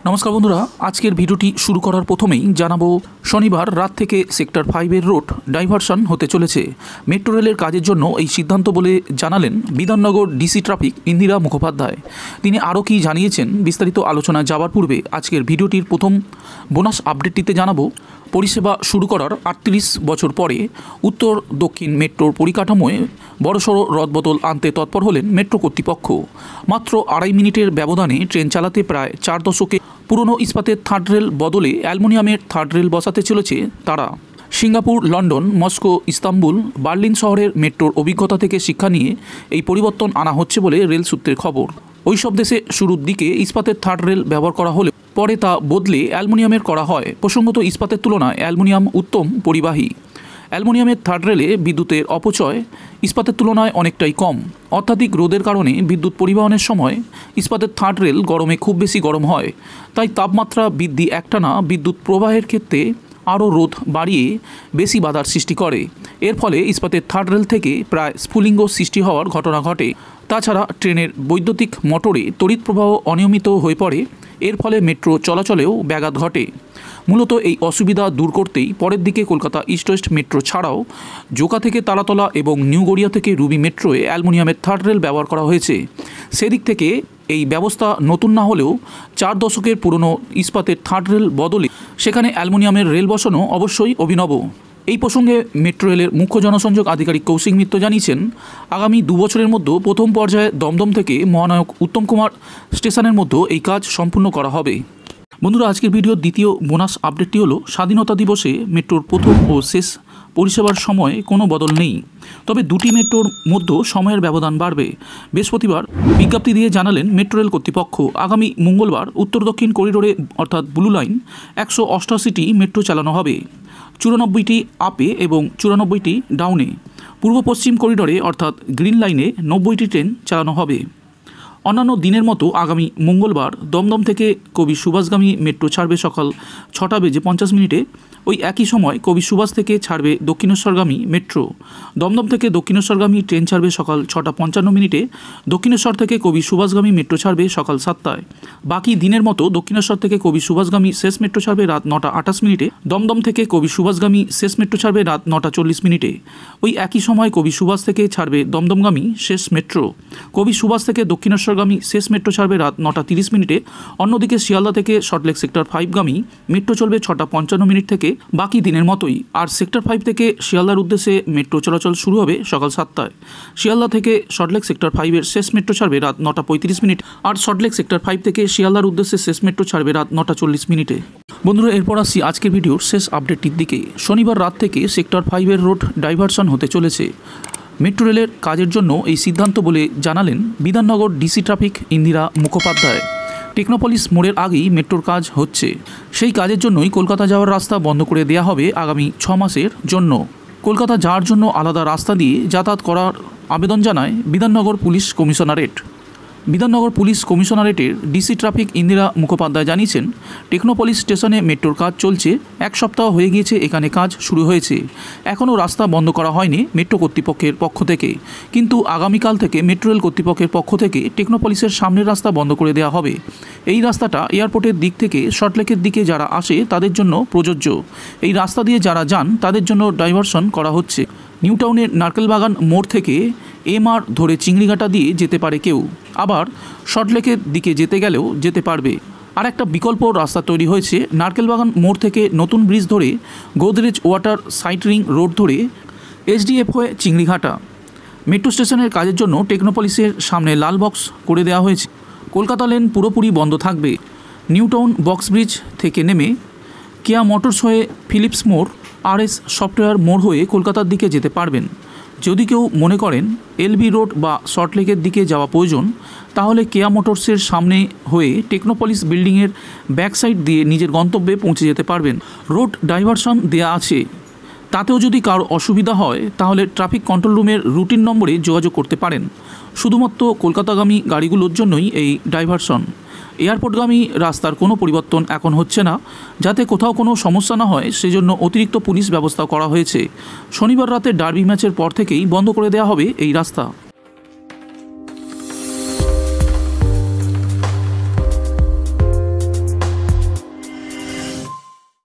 নমস্কার বন্ধুরা, আজকের ভিডিওটি শুরু করার প্রথমেই জানাবো শনিবার রাত থেকে সেক্টর 5-এর রুট ডাইভারশন হতে চলেছে। মেট্রো রেলের কাজের জন্য এই সিদ্ধান্ত বলে জানালেন বিধাননগর ডিসি ট্রাফিক ইন্দিরা মুখোপাধ্যায়। তিনি আরও কি জানিয়েছেন বিস্তারিত আলোচনায় যাওয়ার পূর্বে আজকের ভিডিওটির প্রথম বোনাস আপডেটটিতে জানাবো পরিষেবা শুরু করার 38 বছর পরে উত্তর দক্ষিণ মেট্রোর পরিকাঠামোয় বড়সড় রদবদল আনতে তৎপর হলেন মেট্রো কর্তৃপক্ষ। মাত্র 2.5 মিনিটের ব্যবধানে ট্রেন চালাতে প্রায় 4 দশকে পুরনো ইস্পাতের থার্ড রেল বদলে অ্যালুমিনিয়ামের থার্ড রেল বসাতে চলেছে তারা। Singapore, London, Moscow, Istanbul, Berlin শহরের মেট্রোর অভিজ্ঞতা থেকে শিক্ষা নিয়ে এই পরিবর্তন আনা হচ্ছে বলে রেল সূত্রের খবর। ওই সব দেশে শুরুর দিকে ইস্পাতের থার্ড রেল ব্যবহার করা হলে পরে তা বদলে অ্যালুমিনিয়ামের করা হয়। প্রসঙ্গত, ইস্পাতের তুলনায় অ্যালুমিনিয়াম উত্তম পরিবাহী। অ্যালুমিনিয়ামের থার্ড রেলে বিদ্যুতের অপচয় ইস্পাতের তুলনায় অনেকটাই কম। অত্যাধিক রোদের কারণে বিদ্যুৎ পরিবহনের সময় ইস্পাতের থার্ড রেল গরমে খুব বেশি গরম হয়, তাই তাপমাত্রা বৃদ্ধি একটানা বিদ্যুৎ প্রবাহের ক্ষেত্রে আরও রোধ বাড়িয়ে বেশি বাধার সৃষ্টি করে। এর ফলে ইস্পাতের থার্ড রেল থেকে প্রায় স্ফুলিঙ্গ সৃষ্টি হওয়ার ঘটনা ঘটে। তাছাড়া ট্রেনের বৈদ্যুতিক মোটরে তড়িৎ প্রবাহ অনিয়মিত হয়ে পড়ে। এর ফলে মেট্রো চলাচলেও ব্যাঘাত ঘটে। মূলত এই অসুবিধা দূর করতেই পরের দিকে কলকাতা ইস্ট ওয়েস্ট মেট্রো ছাড়াও জোকা থেকে তালাতলা এবং নিউ গড়িয়া থেকে রুবি মেট্রোয়ে অ্যালুমিনিয়ামের থার্ড রেল ব্যবহার করা হয়েছে। সেদিক থেকে এই ব্যবস্থা নতুন না হলেও 4 দশকের পুরনো ইস্পাতের থার্ড রেল বদলে সেখানে অ্যালুমিনিয়ামের রেল বসানো অবশ্যই অভিনব। এই প্রসঙ্গে মেট্রো রেলের মুখ্য জনসংযোগ আধিকারিক কৌশিক মিত্র জানিয়েছেন, আগামী 2 বছরের মধ্যে প্রথম পর্যায়ে দমদম থেকে মহানায়ক উত্তম কুমার স্টেশনের মধ্যে এই কাজ সম্পূর্ণ করা হবে। বন্ধুরা, আজকের ভিডিওর দ্বিতীয় বোনাস আপডেটটি হলো স্বাধীনতা দিবসে মেট্রোর প্রথম ও শেষ পরিষেবার সময়ে কোনো বদল নেই, তবে দুটি মেট্রোর মধ্যে সময়ের ব্যবধান বাড়বে। বৃহস্পতিবার বিজ্ঞপ্তি দিয়ে জানালেন মেট্রো রেল কর্তৃপক্ষ, আগামী মঙ্গলবার উত্তর দক্ষিণ করিডোরে অর্থাৎ ব্লু লাইন 188টি মেট্রো চালানো হবে, 94টি আপে এবং 94টি ডাউনে। পূর্ব পশ্চিম করিডোরে অর্থাৎ গ্রিন লাইনে 90টি ট্রেন চালানো হবে। অন্যান্য দিনের মতো আগামী মঙ্গলবার দমদম থেকে কবি সুভাষগামী মেট্রো ছাড়বে সকাল 6:50 ওই একই সময় কবি সুভাষ থেকে ছাড়বে দক্ষিণেশ্বরগামী মেট্রো। দমদম থেকে দক্ষিণেশ্বরগামী ট্রেন ছাড়বে সকাল 6:55। দক্ষিণেশ্বর থেকে কবি সুভাষগামী মেট্রো ছাড়বে সকাল 7টায়। বাকি দিনের মতো দক্ষিণেশ্বর থেকে কবি সুভাষগামী শেষ মেট্রো ছাড়বে রাত 9:28। দমদম থেকে কবি সুভাষগামী শেষ মেট্রো ছাড়বে রাত 9:40। ওই একই সময় কবি সুভাষ থেকে ছাড়বে দমদমগামী শেষ মেট্রো। কবি সুভাষ থেকে দক্ষিণেশ্বরগামী শেষ মেট্রো ছাড়বে রাত 9:30। অন্যদিকে শিয়ালদা থেকে সল্টলেক সেক্টর 5গামী মেট্রো চলবে 6:55 থেকে বাকি দিনের মতোই। আর সেক্টর 5 থেকে শিয়ালদার উদ্দেশ্যে মেট্রো চলাচল শুরু হবে সকাল 7টায়। শিয়ালদা থেকে সল্টলেক সেক্টর 5-এর শেষ মেট্রো ছাড়বে রাত 9:35। আর সল্টলেক সেক্টর 5 থেকে শিয়ালদার উদ্দেশ্যে শেষ মেট্রো ছাড়বে রাত 9:40। বন্ধুরা, এরপর আসি আজকের ভিডিওর শেষ আপডেটটির দিকে। শনিবার রাত থেকে সেক্টর 5-এর রোড ডাইভারশন হতে চলেছে। মেট্রো রেলের কাজের জন্য এই সিদ্ধান্ত বলে জানালেন Bidhannagar DC traffic Indira Mukhopadhyay. Technopolis মোড়ের আগেই মেট্রোর কাজ হচ্ছে। সেই কাজের জন্যই কলকাতা যাওয়ার রাস্তা বন্ধ করে দেওয়া হবে আগামী 6 মাসের জন্য। কলকাতা যাওয়ার জন্য আলাদা রাস্তা দিয়ে যাতায়াত করার আবেদন জানায় Bidhannagar police commissionerate. Bidhannagar police কমিশনারেটের ডিসি ট্রাফিক ইন্দিরা মুখোপাধ্যায় জানিয়েছেন, টেকনোপলিস স্টেশনে মেট্রোর কাজ চলছে। 1 সপ্তাহ হয়ে গিয়েছে এখানে কাজ শুরু হয়েছে। এখনও রাস্তা বন্ধ করা হয়নি মেট্রো কর্তৃপক্ষের পক্ষ থেকে, কিন্তু আগামীকাল থেকে মেট্রো রেল কর্তৃপক্ষের পক্ষ থেকে টেকনোপলিসের সামনের রাস্তা বন্ধ করে দেওয়া হবে। এই রাস্তাটা এয়ারপোর্টের দিক থেকে সল্টলেকের দিকে যারা আসে তাদের জন্য প্রযোজ্য। এই রাস্তা দিয়ে যারা যান তাদের জন্য ডাইভারশন করা হচ্ছে। নিউ টাউনের নারকেলবাগান মোড় থেকে MR ধরে চিংড়িঘাটা দিয়ে যেতে পারে কেউ, আবার সল্টলেকের দিকে যেতে গেলেও যেতে পারবে। আর একটা বিকল্প রাস্তা তৈরি হয়েছে নারকেলবাগান মোড় থেকে নতুন ব্রিজ ধরে Godrej water side ring road ধরে SDF হয়ে চিংড়িঘাটা। মেট্রো স্টেশনের কাজের জন্য টেকনোপলিসের সামনে লাল বক্স করে দেওয়া হয়েছে। কলকাতা লেন পুরোপুরি বন্ধ থাকবে। নিউ টাউন বক্স ব্রিজ থেকে নেমে কেয়া মোটরস হয়ে ফিলিপস মোড়, RS সফটওয়্যার মোড় হয়ে কলকাতার দিকে যেতে পারবেন। যদি কেউ মনে করেন LB রোড বা সল্টলেকের দিকে যাওয়া প্রয়োজন, তাহলে কেয়া মোটরসের সামনে হয়ে টেকনোপলিস বিল্ডিংয়ের ব্যাক সাইড দিয়ে নিজের গন্তব্যে পৌঁছে যেতে পারবেন। রোড ডাইভারশন দেয়া আছে, তাতেও যদি কারো অসুবিধা হয় তাহলে ট্রাফিক কন্ট্রোল রুমের রুটিন নম্বরে যোগাযোগ করতে পারেন। শুধুমাত্র কলকাতাগামী গাড়িগুলোর জন্যই এই ডাইভারশন। এয়ারপোর্টগামী রাস্তার কোনো পরিবর্তন এখন হচ্ছে না, যাতে কোথাও কোনো সমস্যা না হয় সেজন্য অতিরিক্ত পুলিশ ব্যবস্থা করা হয়েছে। শনিবার রাতে ডার্বি ম্যাচের পর থেকেই বন্ধ করে দেওয়া হবে এই রাস্তা।